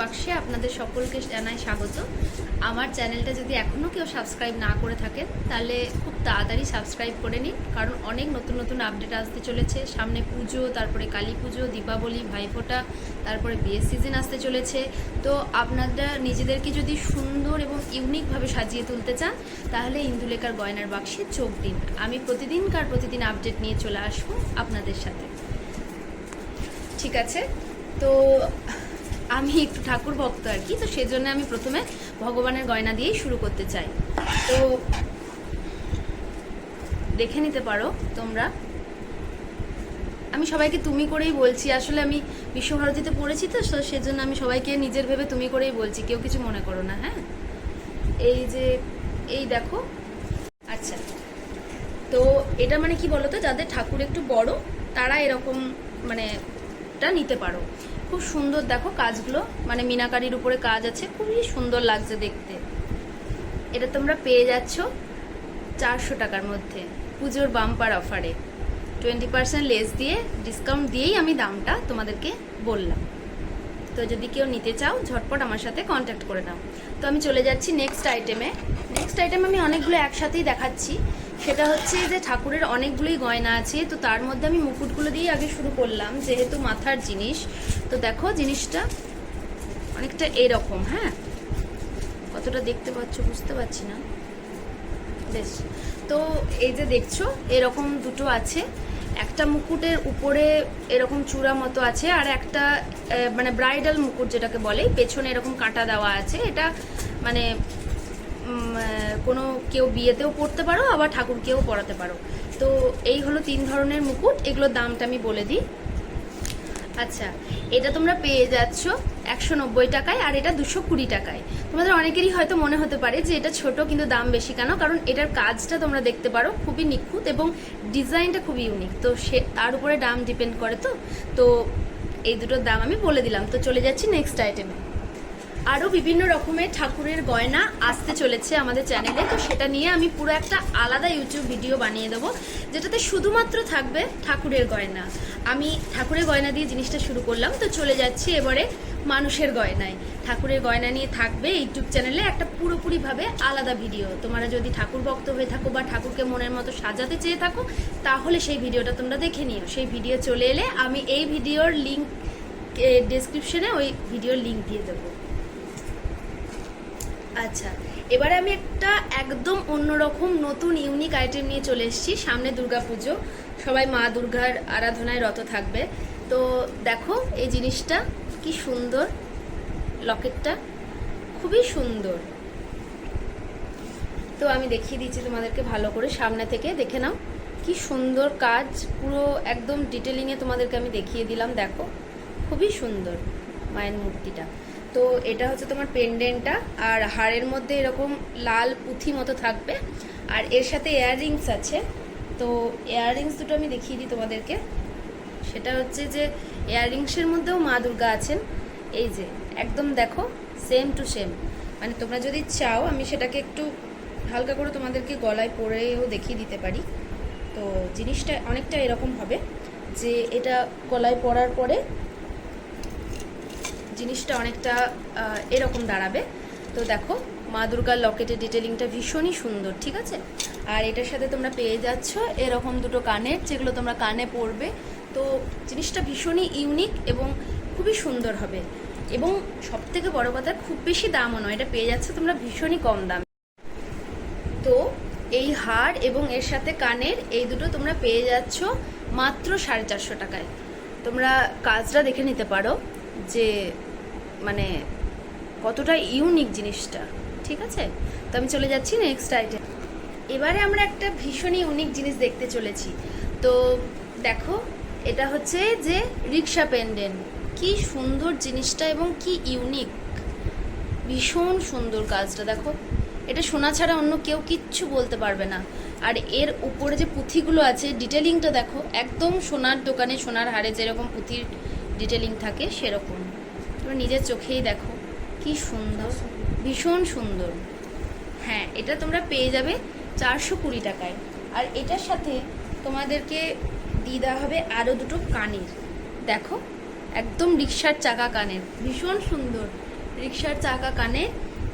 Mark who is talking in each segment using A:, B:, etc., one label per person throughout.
A: বাক্সে আপনাদের সকলকে জানাই স্বাগত। আমার চ্যানেলটা যদি এখনও কেউ সাবস্ক্রাইব না করে থাকেন তাহলে খুব তাড়াতাড়ি সাবস্ক্রাইব করে নিন, কারণ অনেক নতুন নতুন আপডেট আসতে চলেছে। সামনে পুজো, তারপরে কালী পুজো, দীপাবলি, ভাইফোঁটা, তারপরে বিয়ের সিজন আসতে চলেছে। তো আপনারা নিজেদেরকে যদি সুন্দর এবং ইউনিকভাবে সাজিয়ে তুলতে চান তাহলে ইন্দুলেখার গয়নার বাক্সে চোখ দিন। আমি প্রতিদিন আপডেট নিয়ে চলে আসবো আপনাদের সাথে, ঠিক আছে? তো আমি একটু ঠাকুর ভক্ত আর কি, তো সেজন্য আমি প্রথমে ভগবানের গয়না দিয়েই শুরু করতে চাই। তো দেখে নিতে পারো তোমরা, আমি সবাইকে তুমি করেই বলছি। আসলে আমি বিশ্বভারতীতে পড়েছি, তো সেজন্য আমি সবাইকে নিজের ভেবে তুমি করেই বলছি, কেউ কিছু মনে করো না। হ্যাঁ, এই দেখো। আচ্ছা, তো এটা মানে কি বলো তো, যাদের ঠাকুর একটু বড় তারা এরকম মানে নিতে পারো। খুব সুন্দর দেখো কাজগুলো, মানে মিনাকারির উপরে কাজ আছে, খুবই সুন্দর লাগছে দেখতে। এটা তোমরা পেয়ে যাচ্ছ 400 টাকার মধ্যে, পুজোর বাম্পার অফারে 20% লেস দিয়ে, ডিসকাউন্ট দিয়েই আমি দামটা তোমাদেরকে বললাম। তো যদি কেউ নিতে চাও ঝটপট আমার সাথে কন্ট্যাক্ট করে নাও। তো আমি চলে যাচ্ছি নেক্সট আইটেমে। আমি অনেকগুলো একসাথেই দেখাচ্ছি। সেটা হচ্ছে যে ঠাকুরের অনেকগুলোই গয়না আছে, তো তার মধ্যে আমি মুকুটগুলো দিয়ে আগে শুরু করলাম, যেহেতু মাথার জিনিস। তো দেখো জিনিসটা অনেকটা এরকম। হ্যাঁ, কতটা দেখতে পাচ্ছ বুঝতে পারছি না বেশ। তো এই যে দেখছো এরকম দুটো আছে, একটা মুকুটের উপরে এরকম চূড়া মতো আছে, আর একটা মানে ব্রাইডাল মুকুট যেটাকে বলে, পেছনে এরকম কাঁটা দেওয়া আছে। এটা মানে কোনো কেউ বিয়েতেও পরতে পারো, আবার ঠাকুরকেও পরাতে পারো। তো এই হলো 3 ধরনের মুকুট। এগুলোর দামটা আমি বলে দিই। আচ্ছা, এটা তোমরা পেয়ে যাচ্ছ 190 টাকায়, আর এটা 220 টাকায়। তোমাদের অনেকেরই হয়তো মনে হতে পারে যে এটা ছোট, কিন্তু দাম বেশি কেন? কারণ এটার কাজটা তোমরা দেখতে পারো খুবই নিখুঁত এবং ডিজাইনটা খুবই ইউনিক, তো সে তার উপরে দাম ডিপেন্ড করে। তো এই দুটোর দাম আমি বলে দিলাম। তো চলে যাচ্ছি নেক্সট আইটেমে। আরও বিভিন্ন রকমের ঠাকুরের গয়না আসতে চলেছে আমাদের চ্যানেলে, তো সেটা নিয়ে আমি পুরো একটা আলাদা ইউটিউব ভিডিও বানিয়ে দেবো, যেটাতে শুধুমাত্র থাকবে ঠাকুরের গয়না। আমি ঠাকুরের গয়না দিয়ে জিনিসটা শুরু করলাম, তো চলে যাচ্ছি এবারে মানুষের গয়নায়। ঠাকুরের গয়না নিয়ে থাকবে ইউটিউব চ্যানেলে একটা পুরোপুরিভাবে আলাদা ভিডিও। তোমরা যদি ঠাকুর ভক্ত হয়ে থাকো বা ঠাকুরকে মনের মতো সাজাতে চেয়ে থাকো, তাহলে সেই ভিডিওটা তোমরা দেখে নিও। সেই ভিডিও চলে এলে আমি এই ভিডিওর লিঙ্ক ডেসক্রিপশনে ওই ভিডিওর লিঙ্ক দিয়ে দেবো। আচ্ছা, এবারে আমি একটা একদম অন্যরকম নতুন ইউনিক আইটেম নিয়ে চলে এসেছি। সামনে দুর্গাপুজো, সবাই মা দুর্গার আরাধনায় রত থাকবে। তো দেখো এই জিনিসটা কি সুন্দর, লকেটটা খুবই সুন্দর। তো আমি দেখিয়ে দিচ্ছি তোমাদেরকে ভালো করে, সামনে থেকে দেখে নাও কি সুন্দর কাজ, পুরো একদম ডিটেলিংয়ে তোমাদেরকে আমি দেখিয়ে দিলাম। দেখো খুবই সুন্দর মায়ের মূর্তিটা। তো এটা হচ্ছে তোমার পেন্ডেন্টটা, আর হাড়ের মধ্যে এরকম লাল পুঁথি মতো থাকবে, আর এর সাথে ইয়াররিংস আছে। তো ইয়াররিংস দুটো আমি দেখিয়ে দিই তোমাদেরকে। সেটা হচ্ছে যে ইয়াররিংসের মধ্যেও মা দুর্গা আছেন। এই যে একদম দেখো সেম টু সেম, মানে তোমরা যদি চাও আমি সেটাকে একটু হালকা করে তোমাদেরকে গলায় পরেও দেখিয়ে দিতে পারি। তো জিনিসটা অনেকটা এরকম হবে যে এটা গলায় পরার পরে জিনিসটা অনেকটা এরকম দাঁড়াবে। তো দেখো মা দুর্গার লকেটের ডিটেলিংটা ভীষণই সুন্দর, ঠিক আছে? আর এটার সাথে তোমরা পেয়ে যাচ্ছ এরকম দুটো কানের, যেগুলো তোমরা কানে পরবে। তো জিনিসটা ভীষণই ইউনিক এবং খুবই সুন্দর হবে, এবং সবথেকে বড় কথা খুব বেশি দামও নয়, এটা পেয়ে যাচ্ছ তোমরা ভীষণই কম দাম। তো এই হার এবং এর সাথে কানের এই দুটো তোমরা পেয়ে যাচ্ছ মাত্র 450 টাকায়। তোমরা কাজটা দেখে নিতে পারো যে মানে কতটা ইউনিক জিনিসটা, ঠিক আছে? তো আমি চলে যাচ্ছি নেক্সট আইটেম। এবারে আমরা একটা ভীষণ ইউনিক জিনিস দেখতে চলেছি। তো দেখো এটা হচ্ছে যে রিক্সা পেন্ডেন্ট, কি সুন্দর জিনিসটা এবং কি ইউনিক, ভীষণ সুন্দর কাজটা। দেখো এটা সোনা ছাড়া অন্য কেউ কিচ্ছু বলতে পারবে না। আর এর উপরে যে পুঁথিগুলো আছে, ডিটেলিংটা দেখো একদম সোনার দোকানে সোনার হারে যেরকম পুঁথির ডিটেলিং থাকে সেরকম। তোমরা নিজের চোখেই দেখো কি সুন্দর, ভীষণ সুন্দর। হ্যাঁ, এটা তোমরা পেয়ে যাবে 420 টাকায়। আর এটার সাথে তোমাদেরকে দিয়ে দেওয়া হবে আরও দুটো কানের। দেখো একদম রিক্সার চাকা কানের, ভীষণ সুন্দর। রিক্সার চাকা কানে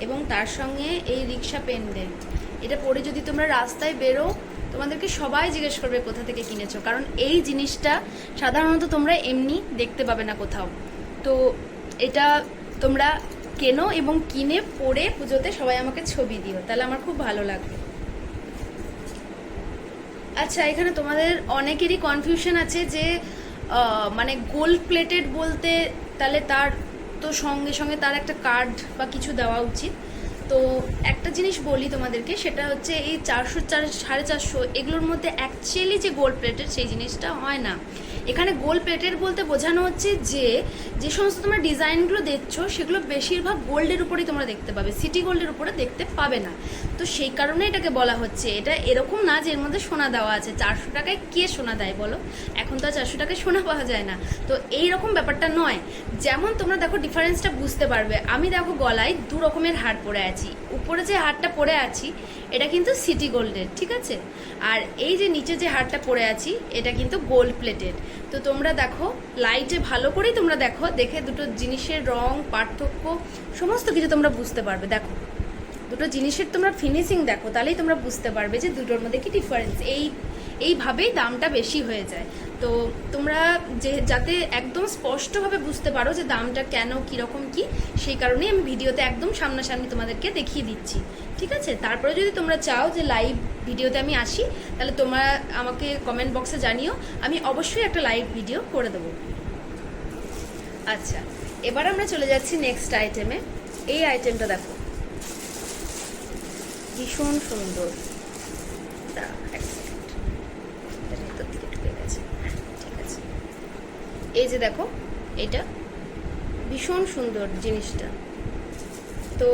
A: এবং তার সঙ্গে এই রিক্সা পেন্ডেন্ট, এটা পরে যদি তোমরা রাস্তায় বেরো তোমাদেরকে সবাই জিজ্ঞেস করবে কোথা থেকে কিনেছো, কারণ এই জিনিসটা সাধারণত তোমরা এমনি দেখতে পাবে না কোথাও। তো এটা তোমরা কেনো এবং কিনে পরে পুজোতে সবাই আমাকে ছবি দিও, তাহলে আমার খুব ভালো লাগবে। আচ্ছা, এখানে তোমাদের অনেকেরই কনফিউশন আছে যে মানে গোল্ড প্লেটেড বলতে তাহলে তার তো সঙ্গে সঙ্গে তার একটা কার্ড বা কিছু দেওয়া উচিত। তো একটা জিনিস বলি তোমাদেরকে, সেটা হচ্ছে এই 400 450 এগুলোর মধ্যে অ্যাকচুয়ালি যে গোল্ড প্লেটেড সেই জিনিসটা হয় না। এখানে গোল্ড প্লেটেড বলতে বোঝানো হচ্ছে যে যে সমস্ত তোমরা ডিজাইনগুলো দেখছো সেগুলো বেশিরভাগ গোল্ডের উপরেই তোমরা দেখতে পাবে, সিটি গোল্ডের উপরে দেখতে পাবে না। তো সেই কারণে এটাকে বলা হচ্ছে, এটা এরকম না যে এর মধ্যে সোনা দেওয়া আছে। 400 টাকায় কে সোনা দেয় বলো? এখন তো আর 400 টাকায় সোনা পাওয়া যায় না। তো এই রকম ব্যাপারটা নয়। যেমন তোমরা দেখো ডিফারেন্সটা বুঝতে পারবে। আমি দেখো গলায় 2 রকমের হার পরে আছি, উপরে যে হারটা পরে আছি এটা কিন্তু সিটি গোল্ডের, ঠিক আছে, আর এই যে নিচে যে হারটা পরে আছি এটা কিন্তু গোল্ড প্লেটেড। তো তোমরা দেখো লাইটে ভালো করেই তোমরা দেখো, দেখে দুটো জিনিসের রং পার্থক্য সমস্ত কিছু তোমরা বুঝতে পারবে। দেখো দুটো জিনিসের তোমরা ফিনিশিং দেখো, তাহলেই তোমরা বুঝতে পারবে যে দুটোর মধ্যে কি ডিফারেন্স। এইভাবেই দামটা বেশি হয়ে যায়। তো তোমরা যাতে একদম স্পষ্টভাবে বুঝতে পারো যে দামটা কেন কীরকম কি, সেই কারণেই আমি ভিডিওতে একদম সামনাসামনি তোমাদেরকে দেখিয়ে দিচ্ছি, ঠিক আছে। তারপরে যদি তোমরা চাও যে লাইভ ভিডিওতে আমি আসি, তাহলে তোমরা আমাকে কমেন্ট বক্সে জানিও, আমি অবশ্যই একটা লাইভ ভিডিও করে দেবো। আচ্ছা, এবার আমরা চলে যাচ্ছি নেক্সট আইটেমে। এই আইটেমটা দেখো, ভীষণ সুন্দর। ঠিক আছে, এই যে দেখো এটা ভীষণ সুন্দর জিনিসটা। তো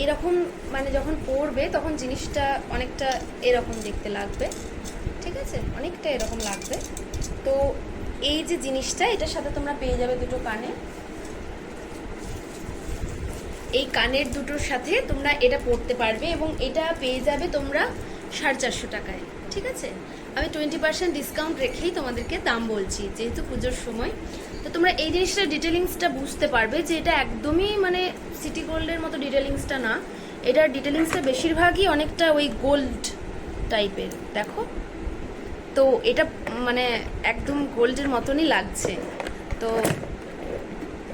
A: এরকম মানে যখন পরবে তখন জিনিসটা অনেকটা এরকম দেখতে লাগবে, ঠিক আছে, অনেকটা এরকম লাগবে। তো এই যে জিনিসটা, এটার সাথে তোমরা পেয়ে যাবে দুটো কানে। এই কানের দুটোর সাথে তোমরা এটা পরতে পারবে এবং এটা পেয়ে যাবে তোমরা 450 টাকায়, ঠিক আছে। আমি 20% ডিসকাউন্ট রেখেই তোমাদেরকে দাম বলছি, যেহেতু পুজোর সময়। তো তোমরা এই জিনিসটা ডিটেলিংসটা বুঝতে পারবে যে এটা একদমই মানে সিটি গোল্ডের মতো ডিটেলিংসটা না, এটার ডিটেলিংসটা বেশিরভাগই অনেকটা ওই গোল্ড টাইপের। দেখো তো এটা মানে একদম গোল্ডের মতনই লাগছে। তো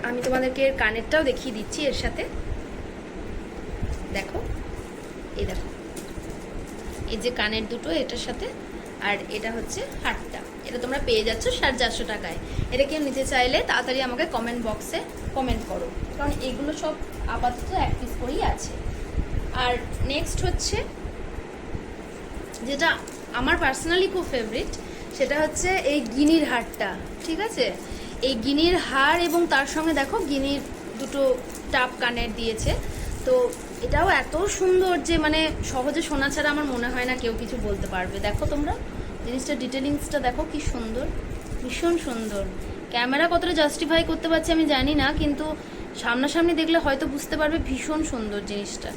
A: আমি তোমাদেরকে এর কানেরটাও দেখিয়ে দিচ্ছি এর সাথে। দেখো এই দেখো, এই যে কানের দুটো এটার সাথে, আর এটা হচ্ছে হারটা। এটা তোমরা পেয়ে যাচ্ছ 450 টাকায়। এটা কেউ নিতে চাইলে তাড়াতাড়ি আমাকে কমেন্ট বক্সে কমেন্ট করো, কারণ এগুলো সব আপাতত 1 পিস করেই আছে। আর নেক্সট হচ্ছে যেটা আমার পার্সোনালি খুব ফেভারিট, সেটা হচ্ছে এই গিনির হারটা, ঠিক আছে। এই গিনির হার এবং তার সঙ্গে দেখো গিনির দুটো টাপ কানের দিয়েছে। তো এটাও এত সুন্দর যে মানে সহজে শোনা ছাড়া আমার মনে হয় না কেউ কিছু বলতে পারবে। দেখো তোমরা জিনিসটা ডিটেলিংসটা দেখো কি সুন্দর, ভীষণ সুন্দর। ক্যামেরা কতটা জাস্টিফাই করতে পারছে আমি জানি না, কিন্তু সামনাসামনি দেখলে হয়তো বুঝতে পারবে ভীষণ সুন্দর জিনিসটা।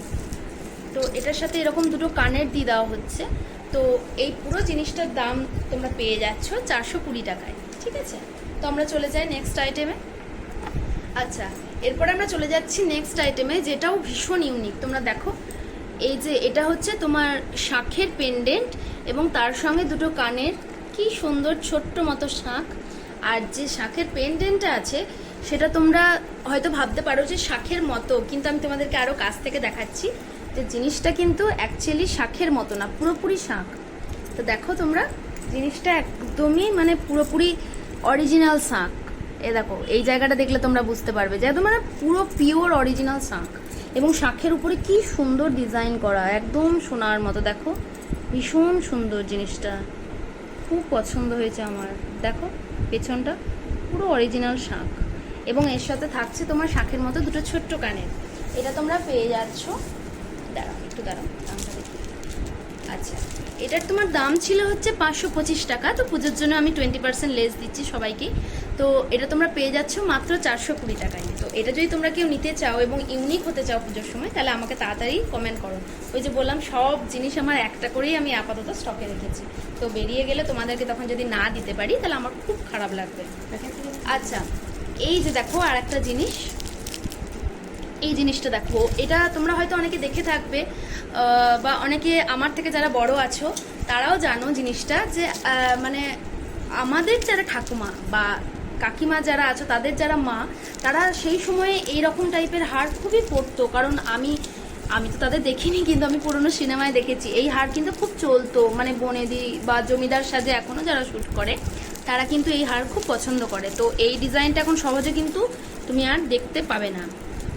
A: তো এটার সাথে এরকম দুটো কানের দিয়ে দেওয়া হচ্ছে। তো এই পুরো জিনিসটার দাম তোমরা পেয়ে যাচ্ছ 420 টাকায়, ঠিক আছে। তো আমরা চলে যাই নেক্সট আইটেমে। আচ্ছা, এরপর আমরা চলে যাচ্ছি নেক্সট আইটেমে, যেটাও ভীষণ ইউনিক। তোমরা দেখো এই যে এটা হচ্ছে তোমার শাঁখের পেন্ডেন্ট এবং তার সঙ্গে দুটো কানের, কি সুন্দর ছোট্ট মতো শাঁখ। আর যে শাঁখের পেন্ডেন্টটা আছে সেটা তোমরা হয়তো ভাবতে পারো যে শাঁখের মতো, কিন্তু আমি তোমাদেরকে আরও কাছ থেকে দেখাচ্ছি যে জিনিসটা কিন্তু অ্যাকচুয়ালি শাঁখের মতো না, পুরোপুরি শাঁখ। তো দেখো তোমরা জিনিসটা একদমই মানে পুরোপুরি অরিজিনাল শাঁখ। এ দেখো এই জায়গাটা দেখলে তোমরা বুঝতে পারবে যে একদম মানে পুরো পিওর অরিজিনাল শাঁখ, এবং শাঁখের উপরে কি সুন্দর ডিজাইন করা, একদম সোনার মতো। দেখো ভীষণ সুন্দর জিনিসটা, খুব পছন্দ হয়েছে আমার। দেখো পেছনটা পুরো অরিজিনাল শাঁখ, এবং এর সাথে থাকছে তোমার শাঁখের মতো দুটো ছোট্ট কানের। এটা তোমরা পেয়ে যাচ্ছ, দাঁড়াও একটু দাঁড়াও দামটা দেখি। আচ্ছা, এটার তোমার দাম ছিল হচ্ছে 525 টাকা। তো পুজোর জন্য আমি 20% লেস দিচ্ছি সবাইকে। তো এটা তোমরা পেয়ে যাচ্ছ মাত্র 420 টাকায়। তো এটা যদি তোমরা কেউ নিতে চাও এবং ইউনিক হতে চাও পুজোর সময়, তাহলে আমাকে তাড়াতাড়ি কমেন্ট করো। ওই যে বললাম সব জিনিস আমার একটা করেই আমি আপাতত স্টকে রেখেছি। তো বেরিয়ে গেলে তোমাদেরকে তখন যদি না দিতে পারি তাহলে আমার খুব খারাপ লাগবে। আচ্ছা, এই যে দেখো আর একটা জিনিস, এই জিনিসটা দেখো, এটা তোমরা হয়তো অনেকে দেখে থাকবে, বা অনেকে আমার থেকে যারা বড় আছো তারাও জানো জিনিসটা, যে মানে আমাদের যারা ঠাকুমা বা কাকিমা যারা আছো, তাদের যারা মা, তারা সেই সময়ে এইরকম টাইপের হার খুবই পরতো। কারণ আমি তো তাদের দেখিনি, কিন্তু আমি পুরোনো সিনেমায় দেখেছি এই হার কিন্তু খুব চলতো। মানে বনেদি বা জমিদার সাজে এখনও যারা শ্যুট করে তারা কিন্তু এই হার খুব পছন্দ করে। তো এই ডিজাইনটা এখন সহজে কিন্তু তুমি আর দেখতে পাবে না,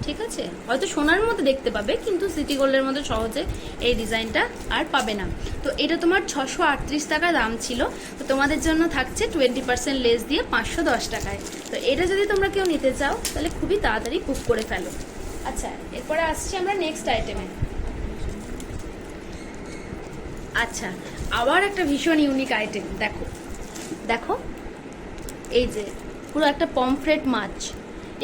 A: ঠিক আছে? হয়তো সোনার মধ্যে দেখতে পাবে, কিন্তু সিটি গোল্ডের মধ্যে সহজে এই ডিজাইনটা আর পাবে না। তো এটা তোমার 638 টাকা দাম ছিল, তো তোমাদের জন্য থাকছে 20% লেস দিয়ে 510 টাকায়। তো এটা যদি তোমরা কেউ নিতে চাও তাহলে খুবই তাড়াতাড়ি বুক করে ফেলো। আচ্ছা, এরপরে আসছি আমরা নেক্সট আইটেমে। আচ্ছা, আবার একটা ভীষণ ইউনিক আইটেম, দেখো দেখো, এই যে পুরো একটা পমফ্রেট মাছ,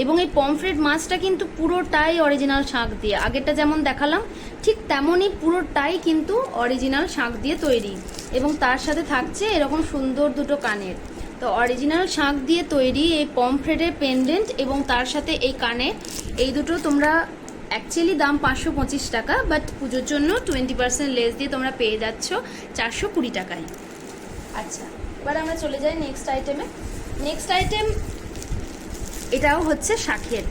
A: এবং এই পমফ্রেট মাছটা কিন্তু পুরোটাই অরিজিনাল শাঁখ দিয়ে, আগেরটা যেমন দেখালাম ঠিক তেমনই পুরোটাই কিন্তু অরিজিনাল শাঁখ দিয়ে তৈরি, এবং তার সাথে থাকছে এরকম সুন্দর দুটো কানের। তো অরিজিনাল শাঁখ দিয়ে তৈরি এই পমফ্রেটের পেন্ডেন্ট এবং তার সাথে এই কানে, এই দুটো তোমরা অ্যাকচুয়ালি দাম 525 টাকা, বাট পুজোর জন্য 20% লেস দিয়ে তোমরা পেয়ে যাচ্ছ 420 টাকায়। আচ্ছা, এবার আমরা চলে যাই নেক্সট আইটেমে। নেক্সট আইটেম এটাও হচ্ছে শাঁখের।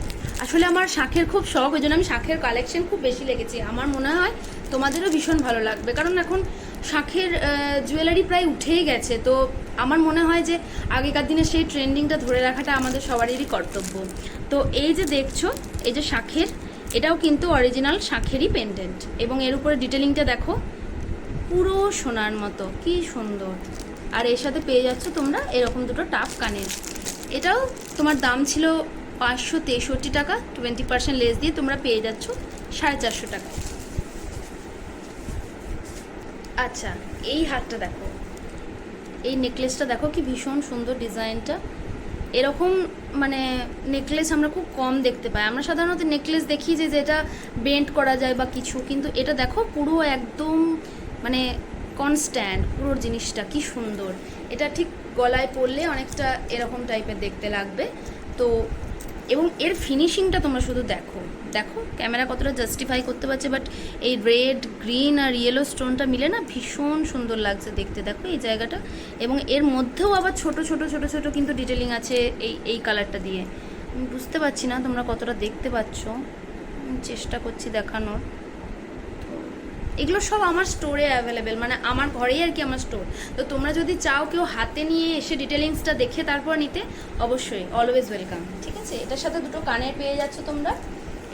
A: আসলে আমার শাঁখের খুব শখ, ওই জন্য আমি শাঁখের কালেকশন খুব বেশি লেগেছি। আমার মনে হয় তোমাদেরও ভীষণ ভালো লাগবে, কারণ এখন শাঁখের জুয়েলারি প্রায় উঠেই গেছে। তো আমার মনে হয় যে আগেকার দিনে সেই ট্রেন্ডিংটা ধরে রাখাটা আমাদের সবারই কর্তব্য। তো এই যে দেখছো, এই যে শাঁখের, এটাও কিন্তু অরিজিনাল শাঁখেরই পেন্ডেন্ট, এবং এর উপরে ডিটেলিংটা দেখো পুরো সোনার মতো, কি সুন্দর। আর এর সাথে পেয়ে যাচ্ছ তোমরা এরকম দুটো টাপ কানের। এটাও তোমার দাম ছিল 563 টাকা, 20% লেস দিয়ে তোমরা পেয়ে যাচ্ছ 450 টাকা। আচ্ছা, এই হারটা দেখো, এই নেকলেসটা দেখো কি ভীষণ সুন্দর ডিজাইনটা। এরকম মানে নেকলেস আমরা খুব কম দেখতে পাই। আমরা সাধারণত নেকলেস দেখি যে যেটা বেন্ড করা যায় বা কিছু, কিন্তু এটা দেখো পুরো একদম মানে কনস্ট্যান্ট পুরো জিনিসটা, কি সুন্দর। এটা ঠিক গলায় পরলে অনেকটা এরকম টাইপের দেখতে লাগবে। তো এবং এর ফিনিশিংটা তোমরা শুধু দেখো, দেখো ক্যামেরা কতটা জাস্টিফাই করতে পারছে, বাট এই রেড, গ্রিন আর ইয়েলো স্টোনটা মিলে না ভীষণ সুন্দর লাগছে দেখতে। দেখো এই জায়গাটা, এবং এর মধ্যেও আবার ছোট ছোট ছোট ছোট কিন্তু ডিটেলিং আছে এই কালারটা দিয়ে। আমি বুঝতে পারছি না তোমরা কতটা দেখতে পাচ্ছ, চেষ্টা করছি দেখানোর। এগুলো সব আমার স্টোরে অ্যাভেলেবেল, মানে আমার ঘরেই আর কি আমার স্টোর। তো তোমরা যদি চাও কেউ হাতে নিয়ে এসে ডিটেলিংসটা দেখে তারপর নিতে, অবশ্যই অলওয়েজ ওয়েলকাম, ঠিক আছে? এটার সাথে দুটো কানের পেয়ে যাচ্ছ তোমরা।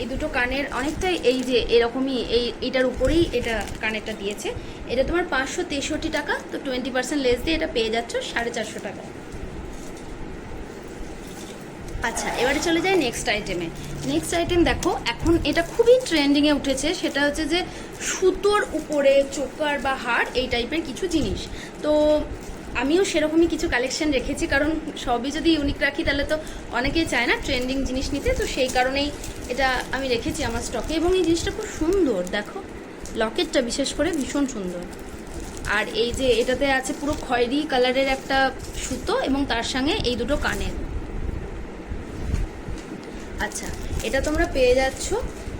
A: এই দুটো কানের অনেকটাই এই যে এরকমই, এইটার উপরেই এটা কানেরটা দিয়েছে। এটা তোমার 563 টাকা, তো 20% লেস দিয়ে এটা পেয়ে যাচ্ছ 450 টাকা। আচ্ছা, এবারে চলে যাই নেক্সট আইটেমে। নেক্সট আইটেম দেখো, এখন এটা খুবই ট্রেন্ডিংয়ে উঠেছে, সেটা হচ্ছে যে সুতোর উপরে চোকার বা হার এই টাইপের কিছু জিনিস। তো আমিও সেরকমই কিছু কালেকশন রেখেছি, কারণ সবই যদি ইউনিক রাখি তাহলে তো অনেকেই চায় না ট্রেন্ডিং জিনিস নিতে। তো সেই কারণেই এটা আমি রেখেছি আমার স্টকে, এবং এই জিনিসটা খুব সুন্দর। দেখো লকেটটা বিশেষ করে ভীষণ সুন্দর। আর এই যে এটাতে আছে পুরো খয়েরি কালারের একটা সুতো, এবং তার সঙ্গে এই দুটো কানের। আচ্ছা, এটা তোমরা পেয়ে যাচ্ছ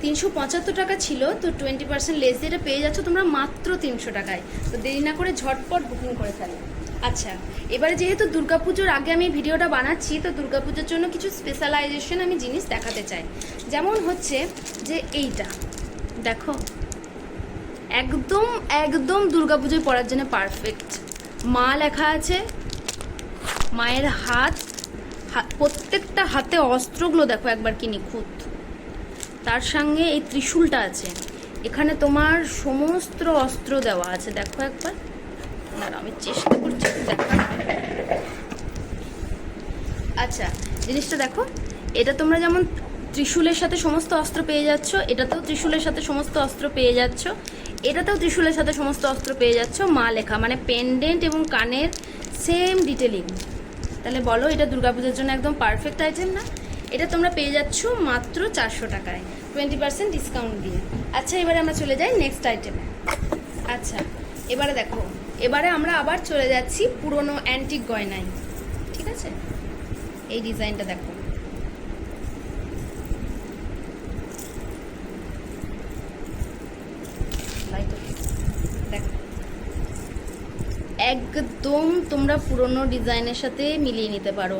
A: 375 টাকা ছিল, তো 20% লেস দিয়ে এটা পেয়ে যাচ্ছ তোমরা মাত্র 300 টাকায়। তো দেরি না করে ঝটপট বুকিং করে ফেলো। আচ্ছা, এবারে যেহেতু দুর্গাপুজোর আগে আমি ভিডিওটা বানাচ্ছি, তো দুর্গাপুজোর জন্য কিছু স্পেশালাইজেশন আমি জিনিস দেখাতে চাই। যেমন হচ্ছে যে এইটা দেখো, একদম একদম দুর্গাপুজোয় পরার জন্য পারফেক্ট। মা লেখা আছে, মায়ের হাত, প্রত্যেকটা হাতে অস্ত্রগুলো দেখো একবার কি নিখুঁত। তার সঙ্গে এই ত্রিশূলটা আছে, এখানে তোমার সমস্ত অস্ত্র দেওয়া আছে। দেখো একবার, আমি চেষ্টা করছি দেখার। আচ্ছা, জিনিসটা দেখো, এটা তোমরা যেমন ত্রিশূলের সাথে সমস্ত অস্ত্র পেয়ে যাচ্ছ, এটাতেও ত্রিশূলের সাথে সমস্ত অস্ত্র পেয়ে যাচ্ছ, এটাতেও ত্রিশূলের সাথে সমস্ত অস্ত্র পেয়ে যাচ্ছ। মা লেখা মানে পেন্ডেন্ট এবং কানের সেম ডিটেলিং। তাহলে বলো এটা দুর্গাপূজার জন্য একদম পারফেক্ট আইটেম না? এটা তোমরা পেয়ে যাচ্ছ মাত্র 400 টাকায়, 20% ডিসকাউন্ট দিয়ে। আচ্ছা, এবারে আমরা চলে যাই নেক্সট আইটেমে। আচ্ছা, এবারে দেখো, এবারে আমরা আবার চলে যাচ্ছি পুরনো অ্যান্টিক গয়নায়, ঠিক আছে? এই ডিজাইনটা দেখো, একদম তোমরা পুরনো ডিজাইনের সাথে মিলিয়ে নিতে পারো,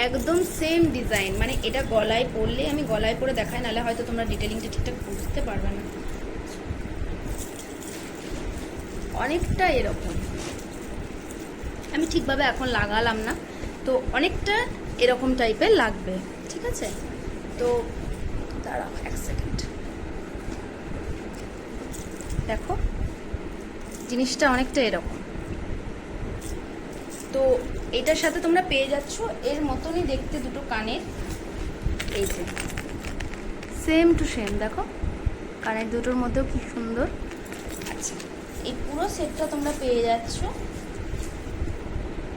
A: একদম সেম ডিজাইন। মানে এটা গলায় পরলে, আমি গলায় পরে দেখাই, নাহলে হয়তো তোমরা ডিটেলিংটা ঠিকঠাক বুঝতে পারবে না। অনেকটা এরকম, আমি ঠিকভাবে এখন লাগালাম না, তো অনেকটা এরকম টাইপের লাগবে, ঠিক আছে? তো দাঁড়াও এক সেকেন্ড, দেখো জিনিসটা অনেকটা এরকম। তো এটার সাথে তোমরা পেয়ে যাচ্ছ এর মতনই দেখতে দুটো কানের, এই যে সেম টু সেম, দেখো কানের দুটোর মধ্যেও কি সুন্দর। আচ্ছা, এই পুরো সেটটা তোমরা পেয়ে যাচ্ছ।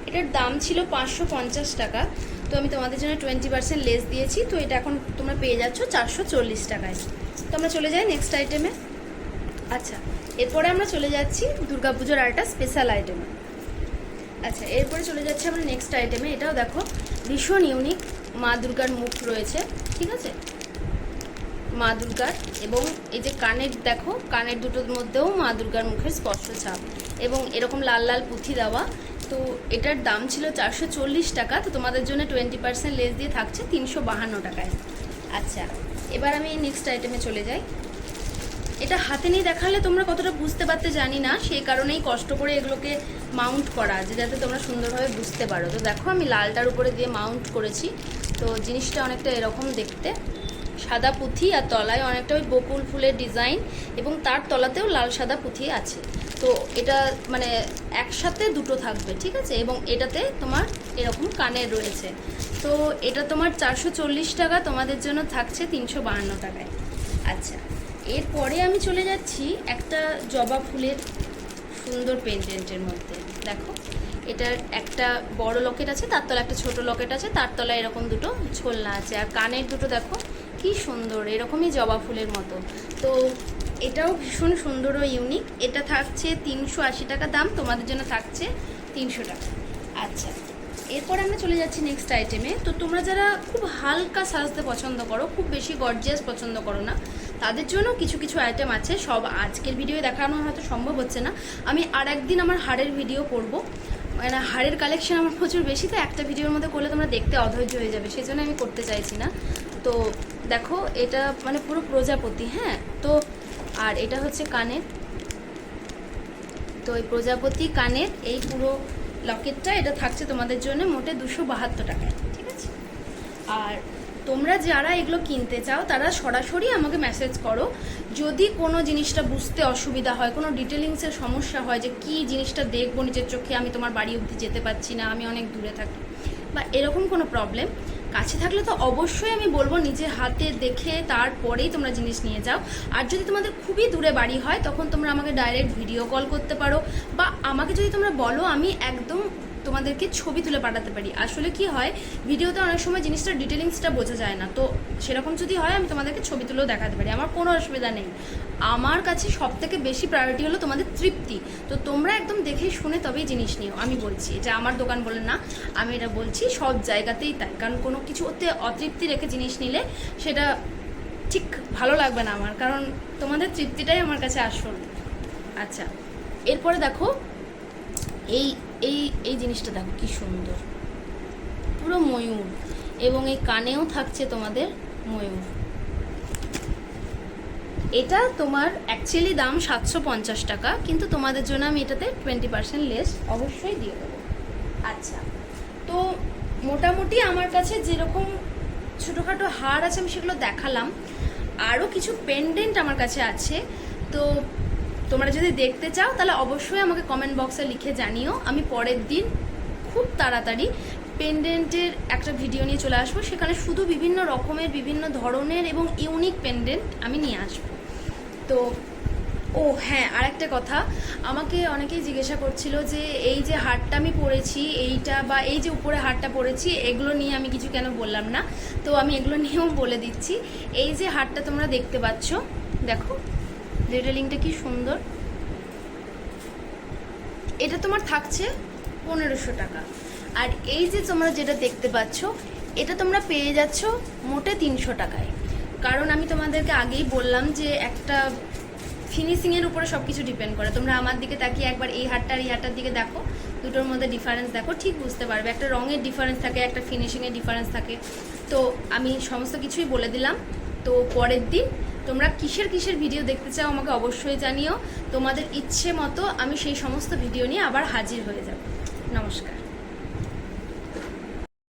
A: এটার দাম ছিল 550 টাকা, তো আমি তোমাদের জন্য 20% লেস দিয়েছি, তো এটা এখন তোমরা পেয়ে যাচ্ছ 440 টাকায়। তো আমরা চলে যাই নেক্সট আইটেমে। আচ্ছা, এরপরে আমরা চলে যাচ্ছি দুর্গাপুজোর আরেকটা স্পেশাল আইটেমে। আচ্ছা, এরপরে চলে যাচ্ছে আমরা নেক্সট আইটেমে। এটাও দেখো ভীষণ ইউনিক, মা দুর্গার মুখ রয়েছে, ঠিক আছে? মা দুর্গার, এবং এই যে কানের দেখো, কানের দুটোর মধ্যেও মা দুর্গার মুখের স্পর্শ ছাপ, এবং এরকম লাল লাল পুঁথি দেওয়া। তো এটার দাম ছিল 440 টাকা, তো তোমাদের জন্য 20% লেস দিয়ে থাকছে 352 টাকায়। আচ্ছা, এবার আমি নেক্সট আইটেমে চলে যাই। এটা হাতে নিয়ে দেখালে তোমরা কতটা বুঝতে পারতে জানি না, সেই কারণেই কষ্ট করে এগুলোকে মাউন্ট করা, যে যাতে তোমরা সুন্দরভাবে বুঝতে পারো। তো দেখো আমি লালটার উপরে দিয়ে মাউন্ট করেছি, তো জিনিসটা অনেকটা এরকম দেখতে, সাদা পুঁথি আর তলায় অনেকটা ওই বকুল ফুলের ডিজাইন, এবং তার তলাতেও লাল সাদা পুঁথি আছে। তো এটা মানে একসাথে দুটো থাকবে, ঠিক আছে? এবং এটাতে তোমার এরকম কানের রয়েছে। তো এটা তোমার 440 টাকা, তোমাদের জন্য থাকছে 352 টাকায়। আচ্ছা, এরপরে আমি চলে যাচ্ছি একটা জবা ফুলের সুন্দর পেন্ডেন্টের মধ্যে। দেখো এটার একটা বড় লকেট আছে, তার তলায় একটা ছোট লকেট আছে, তার তলায় এরকম দুটো ঝোলনা আছে, আর কানের দুটো দেখো কি সুন্দর, এরকমই জবা ফুলের মতো। তো এটাও ভীষণ সুন্দর ও ইউনিক। এটা থাকছে 380 টাকা দাম, তোমাদের জন্য থাকছে 300 টাকা। আচ্ছা, এরপর আমরা চলে যাচ্ছি নেক্সট আইটেমে। তো তোমরা যারা খুব হালকা সাজতে পছন্দ করো, খুব বেশি গর্জিয়াস পছন্দ করো না, তাদের জন্য কিছু কিছু আইটেম আছে। সব আজকের ভিডিও দেখানো হয়তো সম্ভব হচ্ছে না, আমি আর একদিন আমার হাড়ের ভিডিও করব। মানে হাড়ের কালেকশন আমার প্রচুর বেশি, তো একটা ভিডিওর মধ্যে করলে তোমরা দেখতে অধৈর্য হয়ে যাবে, সেই জন্য আমি করতে চাইছি না। তো দেখো এটা মানে পুরো প্রজাপতি, হ্যাঁ। তো আর এটা হচ্ছে কানের, তো এই প্রজাপতি কানের এই পুরো লকেটটা, এটা থাকছে তোমাদের জন্য মোটে 272 টাকায়, ঠিক আছে? আর তোমরা যারা এগুলো কিনতে চাও তারা সরাসরি আমাকে মেসেজ করো। যদি কোনো জিনিসটা বুঝতে অসুবিধা হয়, কোনো ডিটেলিংসের সমস্যা হয়, যে কি জিনিসটা দেখবো নিজের চোখে, আমি তোমার বাড়ি অবধি যেতে পারছি না, আমি অনেক দূরে থাকি, বা এরকম কোনো প্রবলেম, কাছে থাকলে তো অবশ্যই আমি বলবো নিজে হাতে দেখে তারপরেই তোমরা জিনিস নিয়ে যাও। আর যদি তোমাদের খুবই দূরে বাড়ি হয়, তখন তোমরা আমাকে ডাইরেক্ট ভিডিও কল করতে পারো, বা আমাকে যদি তোমরা বলো, আমি একদম তোমাদেরকে ছবি তুলে পাঠাতে পারি। আসলে কি হয়, ভিডিওতে অনেক সময় জিনিসটার ডিটেলিংসটা বোঝা যায় না, তো সেরকম যদি হয় আমি তোমাদেরকে ছবি তুলেও দেখাতে পারি, আমার কোনো অসুবিধা নেই। আমার কাছে সব থেকে বেশি প্রায়োরিটি হলো তোমাদের তৃপ্তি। তো তোমরা একদম দেখে শুনে তবেই জিনিস নিও। আমি বলছি যে আমার দোকান বলে না, আমি এটা বলছি সব জায়গাতেই তাই, কারণ কোনো কিছু ওতে অতৃপ্তি রেখে জিনিস নিলে সেটা ঠিক ভালো লাগবে না আমার, কারণ তোমাদের তৃপ্তিটাই আমার কাছে আসল। আচ্ছা, এরপরে দেখো এই এই এই জিনিসটা দেখো কি সুন্দর, পুরো ময়ূর, এবং এই কানেও থাকছে তোমাদের ময়ূর। এটা তোমার অ্যাকচুয়ালি দাম 750 টাকা, কিন্তু তোমাদের জন্য আমি এটাতে 20% লেস অবশ্যই দিয়ে দেবো। আচ্ছা, তো মোটামুটি আমার কাছে যেরকম ছোটোখাটো হার আছে আমি সেগুলো দেখালাম, আরও কিছু পেন্ডেন্ট আমার কাছে আছে। তো তোমরা যদি দেখতে চাও তাহলে অবশ্যই আমাকে কমেন্ট বক্সে লিখে জানিও, আমি পরের দিন খুব তাড়াতাড়ি পেন্ডেন্টের একটা ভিডিও নিয়ে চলে আসবো, সেখানে শুধু বিভিন্ন রকমের বিভিন্ন ধরনের এবং ইউনিক পেন্ডেন্ট আমি নিয়ে আসবো। তো ও হ্যাঁ, আর একটা কথা, আমাকে অনেকেই জিজ্ঞাসা করছিল যে এই যে হারটা আমি পরেছি, এইটা বা এই যে উপরে হারটা পরেছি, এগুলো নিয়ে আমি কিছু কেন বললাম না, তো আমি এগুলো নিয়েও বলে দিচ্ছি। এই যে হারটা তোমরা দেখতে পাচ্ছ, দেখো ডিটেলিংটা কি সুন্দর, এটা তোমার থাকছে 1500 টাকা। আর এই যে তোমরা যেটা দেখতে পাচ্ছ, এটা তোমরা পেয়ে যাচ্ছ মোটে 300 টাকায়। কারণ আমি তোমাদেরকে আগেই বললাম যে একটা ফিনিশিংয়ের উপরে সব কিছু ডিপেন্ড করে। তোমরা আমার দিকে তাকিয়ে একবার এই হারটা আর এই হারটার দিকে দেখো, দুটোর মধ্যে ডিফারেন্স দেখো, ঠিক বুঝতে পারবে। একটা রঙের ডিফারেন্স থাকে, একটা ফিনিশিংয়ের ডিফারেন্স থাকে। তো আমি সমস্ত কিছুই বলে দিলাম। তো পরের দিন তোমরা কিসের কিসের ভিডিও দেখতে চাও আমাকে অবশ্যই জানিও। তোমাদের ইচ্ছে মতো আমি সেই সমস্ত ভিডিও নিয়ে আবার হাজির হয়ে যাব। নমস্কার।